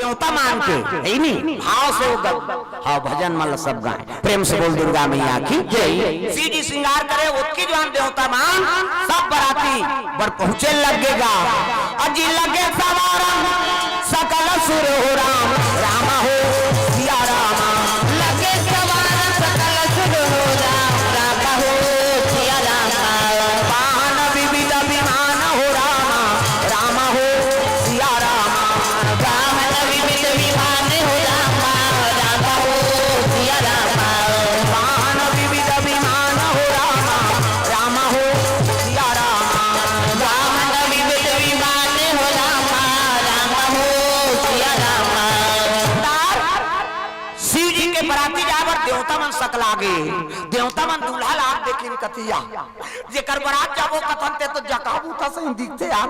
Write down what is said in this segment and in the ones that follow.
देवता मान के है नहीं भाव से हाँ भजन मतलब सब गाए प्रेम से बोल दुर्गा मैया की जय। शिव जी श्रृंगार करे उसकी जो देवता मान सब बराती बर पहुंचे लगेगा अजी लगे सवारा सकल सुर हो राम राम हो सिया रामा लगे सवारा सकल सुर हो राम राम हो सिया रामा वाहन विविध विमान हो रामा राम हो सिया रामा वाहन विविध विमान हो रामा राम हो सिया रामा वाहन विविध विमान हो रामा राम हो सिया रामा वाहन विविध विमान हो रामा राम हो सिया रामा। शिव जी के बराती जावर देवता मन सकलागे देवता मन दूल्हा लाग देखिन कतिया जेकर बरात जाबो कथन ते तो जकाबू था सही दिखते यार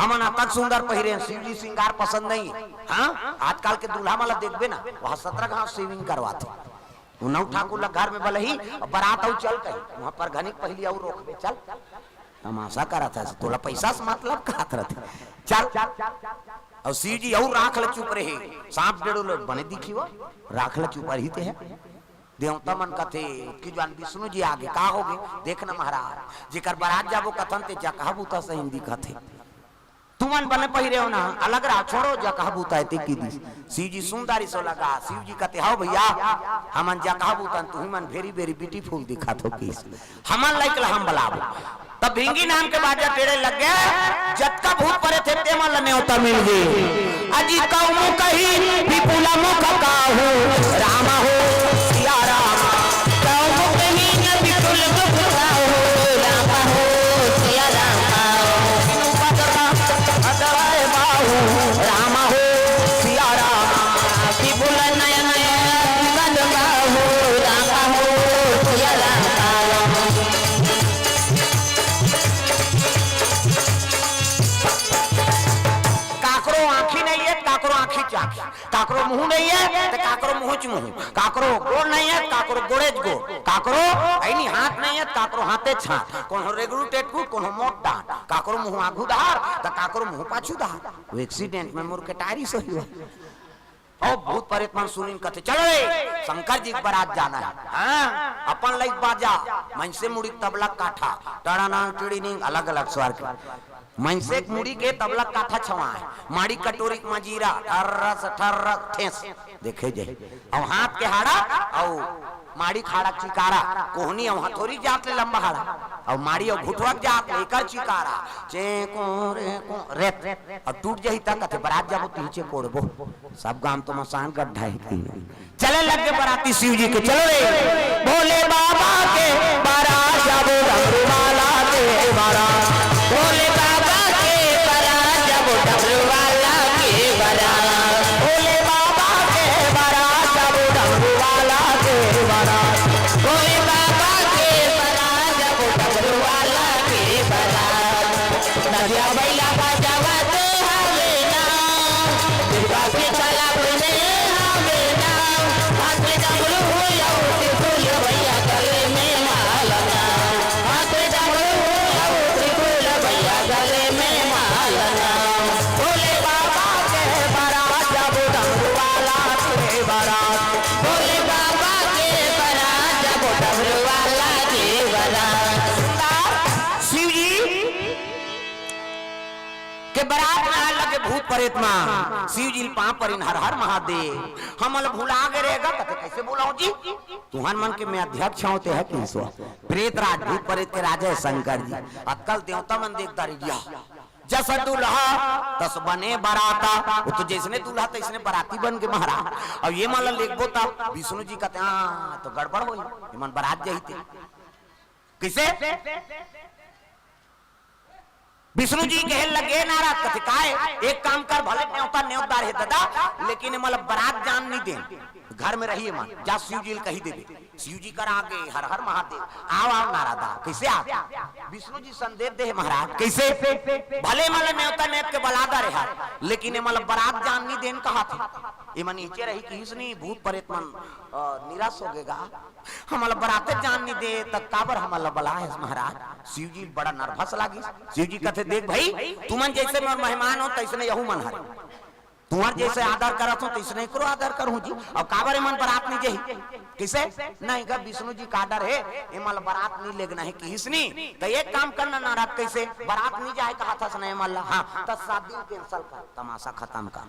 हमन तक सुंदर पहिरे शिव जी श्रृंगार पसंद नहीं हां आजकल के दूल्हा माला देखबे ना वहां 17 घास सेविंग करवाते उनौ ठाकुर ला घर में भले ही बरात आउ चल कहीं वहां पर घनिक पहली और रोकबे चल तमाशा करत है तोला पैसा से मतलब खात रहते चल और शिव जी और राख ल चुप रहे सांप डेढ़ो लोग बने दिखियो राख ल चुप रही थे देवता मन कथे कि जान विष्णु जी आगे का होगे देखना महाराज जेकर बारात जाबो कथन ते जकाबू त सही दिखथे तुमन बने पहिरे हो ना अलग रा छोड़ो जकाबू त ते की दी शिव जी सुंदरी सो लगा शिव जी कथे हां भैया हमन जकाबू त तू मन वेरी वेरी ब्यूटीफुल दिखत हो किस हमन लाइक हम बलाबो तब भिंगी नाम के बाजा टेढ़े लग गए जत का भूत परे थे ते मन लने होता मिल गई अजी कौमु कही विपुल मुख काहू राम हो सिया रामा कौमु कही विपुल मुख काहू राम हो सिया रामा अदवाए बाहू राम हो सिया रामा विपुल नयन विमल बाहू राम हो सिया रामा। काकरो मुंह नहीं है तो काकरो मुंह मुंह काकरो गोड़ नहीं है काकरो गोड़े गो काकरो ऐनी हाथ नहीं है काकरो हाथे छात कोनो रेगरू टेटकू कोनो मोट डांट काकरो मुंह आगू धार तो काकरो मुंह पाछू धार वो एक्सीडेंट में मोर के टायरी सही हुआ और भूत प्रेत सुनीन कथे चलो रे शंकर जी बारात जाना है हां अपन लाइक बाजा मनसे मुड़ी तबला काठा टड़ाना टिड़ीनी अलग अलग स्वर के मनसे मुड़ी के तबला काठा छवा है माड़ी कटोरी मजीरा ठर्रस ठर्रक ठेस देखे जाए और हाथ के हाड़ा और माड़ी खाड़ा चिकारा कोहनी और हथौरी जात ले लंबा हाड़ा और माड़ी और घुटवा जात लेकर चिकारा चेको रे को रेत और टूट जाई तक कथे बारात जाबो पीछे कोड़बो सब गांव तो मसान गड्ढा है चले लग के बराती शिव जी के चलो रे भोले बाबा के बारात जाबो डमरू वाला के बारात भोले बाबा के बारात जाबो डमरू वाला के बारात भोले बाबा के बारात जाबो डमरू वाला के बारात भोले बाबा के बारात जाबो डमरू वाला के बारात नदिया बैला बजावत हवे ना दुर्गा के चला बने हवे ना हाथ में डमरू होया त्रिशूल भैया गले में माला हाथ में डमरू होया त्रिशूल भैया गले में माला भोले बाबा के बारात जाबो डमरू वाला के बारात भोले बाबा के बारात जाबो डमरू वाला के बारात। शिव जी के बारात में लगे भूत प्रेत मां शिव जी पां पर इन हर हर महादेव हमल भुला गए रहेगा कथे कैसे बोलाओ जी तुहन मन के मैं अध्यक्ष होते है कि प्रेत राज भूत प्रेत के राजा शंकर जी अक्कल देवता मन देखता रिया जस दूल्हा तस बने बराता वो तो जैसने दूल्हा तैसने बराती बन के महाराज और ये मान लिखबो ता विष्णु जी कहते हां तो गड़बड़ होई ये मन बारात जाईते किसे विष्णु जी कहे लगे नाराज कथे काहे एक काम कर भले न्योता न्योतदार है दादा लेकिन मतलब बारात जान नहीं दे घर में रहिए मन जा शिव जी कही देवे शिव जी कर आगे हर हर महादेव आओ आओ नारादा कैसे आ विष्णु जी संदेश दे महाराज कैसे भले मतलब न्योता न्योत के बलादा रहा लेकिन मतलब बारात जान नहीं देन कहा थे ये मन नीचे रही किसनी भूत प्रेत मन निराश हो गएगा हमारा बराते जान नहीं दे तक काबर हमारा बला है महाराज शिव जी बड़ा नर्वस लागी शिव जी कहते देख भाई तुमन जैसे मेहमान हो तैसने यहू मन हरे तुम्हार जैसे आदर करत हो तैसे नहीं करो आदर करूं जी। और काबरे मन बारात नहीं जही किसे नहीं का विष्णु जी का आदर है एमल बारात नहीं लेगना है कि हिसनी तो एक काम करना नाराज कैसे बारात नहीं जाए कहा था नहीं मल्ला हाँ तो शादी कैंसिल कर तमाशा खत्म कर।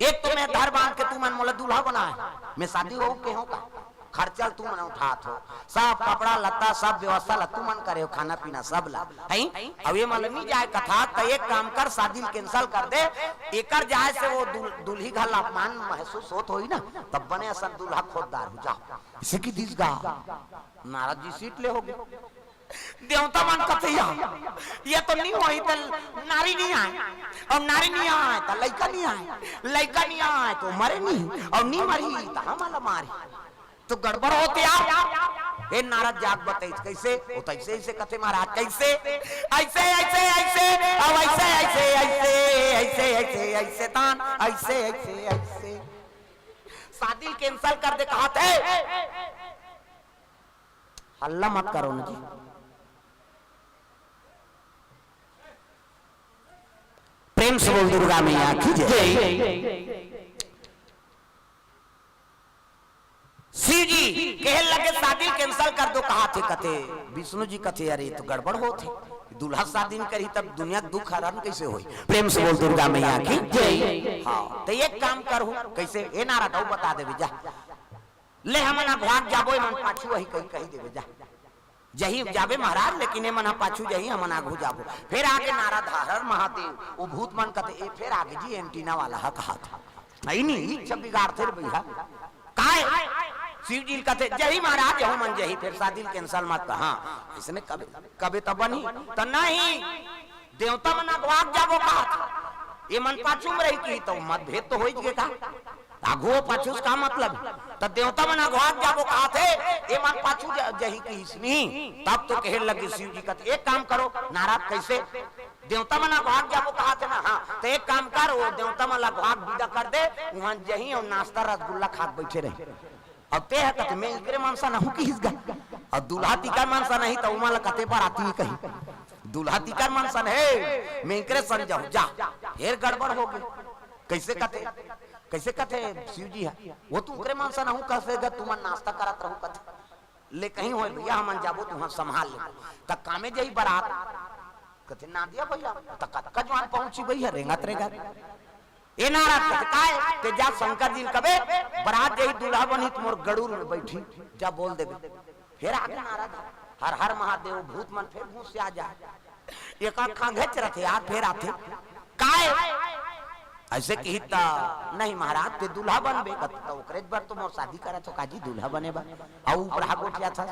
एक तो मैं घर बांध के तू मन मोला दूल्हा बना है मैं शादी हो के हो का खर्चा तू मन उठात हो सब कपड़ा लत्ता सब व्यवस्था ला तू मन करे हो खाना पीना सब ला है। अब ये मतलब नहीं जाए कथा तो एक काम कर शादी कैंसिल कर दे एकर जाए से वो दूल्ही घर अपमान महसूस होत होई ना तब बने सब दूल्हा खोददार हो जा इसे की दिस गा नारद जी सीट ले होगे देवता मन कथैया ये तो नहीं होई तो नारी नहीं आए और नारी नहीं आए तो लड़का नहीं आए लड़का नहीं आए तो मरे नहीं और नहीं मरी तो हमारा मारी तो गड़बड़ होते आप ए नारद जाग बताई कैसे होता ऐसे ऐसे कथे महाराज कैसे ऐसे ऐसे ऐसे अब ऐसे ऐसे ऐसे ऐसे ऐसे ऐसे तान ऐसे ऐसे ऐसे शादी कैंसिल कर दे कहा थे हल्ला मत करो ना जी। प्रेम से बोल दुर्गा मैया की जय। शिव जी कह लगे शादी कैंसिल कर दो कहा थे कथे विष्णु जी कथे अरे तो गड़बड़ होते दूल्हा शादी नहीं करी तब दुनिया दुख हरण कैसे होई। प्रेम से बोल दुर्गा मैया की जय। हाँ तो एक काम करो कैसे ए नारा तो बता देवे जा ले हमना भाग जाबो मन पाछू वही कही देवे जा जही जाबे महाराज लेकिन ए मन पाछू जही हमन आगू जाबो फिर आगे नारा धारर महादेव वो भूत मन कथे ए फिर आगे जी एंटीना वाला हा कहा था नहीं सब बिगाड़ थे भैया काय शिव जी कहते जही महाराज हो मन जही फिर शादी कैंसिल मत हाँ इसने कभी कभी तो बनी तो नहीं देवता मन अगवाग जाबो कहा ये मन पाछू में रही की तो मतभेद तो हो गया आगो पाछू का मतलब तो देवता मन अगवाग जाबो कहा थे ये मन पाछू जही की इसनी तब तो कहे लगे शिव जी कहते एक काम करो नाराज कैसे देवता मन अगवाग जाबो कहा थे ना हाँ तो एक काम कर वो देवता मन अगवाग विदा कर दे वहां जही और नाश्ता रसगुल्ला खा बैठे रहे अब ते है कहते मैं इकरे मानसा ना हूं कि हिस गए और दूल्हा तिकर मानसा नहीं तो उमाला कते पर आती है कहीं दूल्हा तिकर मानसा है मैं इकरे सन जाऊं जा फिर गड़बड़ हो गई कैसे कहते शिव जी है वो तू उकरे मानसा ना हूं कैसे ग तुम नाश्ता करत रहू कहते ले कहीं होए भैया हमन जाबो तुम संभाल ले त कामे जई बारात कहते ना दिया भैया त कतका जवान पहुंची भैया रेंगत रेगा ए नाराज कहते काय ते जा शंकर जी कबे बारात जई दूल्हा बनी तुमर गड़ूर में बैठी जा बोल देबे फिर आगे नाराज हर हर महादेव भूत मन फिर घूस से आ जाए एक आंख घच रथे आ फिर आते काय ऐसे की ता नहीं महाराज ते दूल्हा बनबे तो ओकरे बार तो मोर शादी करा तो काजी दूल्हा बने बा और ऊपर हा गोठिया था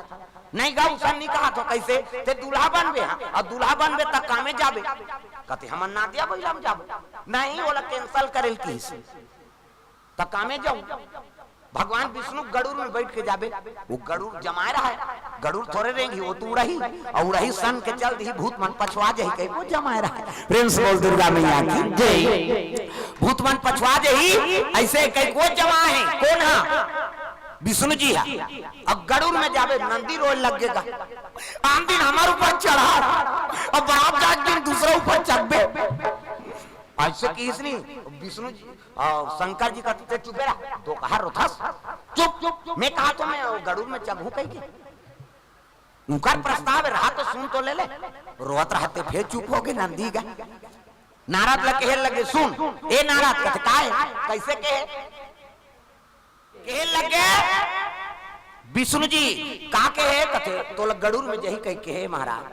नहीं गा उसन नहीं कहा तो कैसे ते दूल्हा बनबे और दूल्हा बनबे त कामे जाबे कहते हमन ना दिया भैया हम जाबो नहीं बोला कैंसिल करेल की त कामे जाऊ भगवान विष्णु गरुड़ में बैठ के जाबे वो गरुड़ जमाए रहा है गरुड़ थोड़े रहेंगी वो तू रही और रही सन के चल दी भूत मन पछवा जाही कहीं वो जमाए रहा है। प्रेम से बोल दुर्गा मैया की जय। भूत मन पछवा जाही ऐसे कहीं को जमा है कौन है विष्णु जी है अब गरुड़ में जाबे नंदी रोज लगेगा आम दिन हमारे ऊपर चढ़ा और बारात जाग दिन दूसरा ऊपर चढ़बे ऐसे की इसने विष्णु जी शंकर जी कहते चुप रहा तो कहा रोथस चुप मैं कहा तो मैं गरुड़ में चढ़ू कहीं के उनका प्रस्ताव रहा तो सुन तो ले रोत रहते फिर चुप हो गए नंदी का नारद लगे लगे सुन ए नारद कहते काय कैसे कहे लगे विष्णु जी का कहे कहते तो गरुड़ में जही कहीं कहे महाराज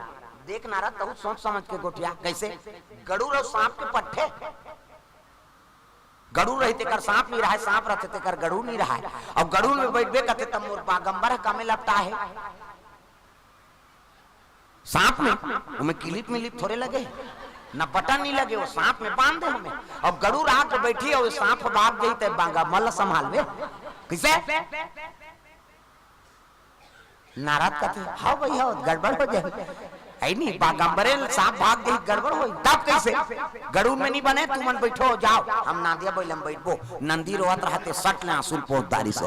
देख नारद बहुत सोच समझ के गोठिया कैसे गरुड़ और सांप के पट्टे गरुड़ रहते कर सांप नहीं रहा सांप रहते कर गरुड़ नहीं रहा और गरुड़ में बैठबे कहते तब मोर बागंबर कामे लगता है सांप में हमें क्लिप मिलिप थोड़े लगे न बटन नहीं लगे वो सांप में बांध दे हमें और गरुड़ आके बैठी और सांप भाग गई तो बागा मल संभाल में किसे नाराज कहते हाँ भैया गड़बड़ हो जाए है नहीं बागंबरे सांप भाग गई गड़बड़ हुई तब कैसे गरुड़ में नहीं बने तुम मन बैठो जाओ हम नादिया बैलम बैठबो नंदी रोवत रहते सट ले आंसू पोतदारी से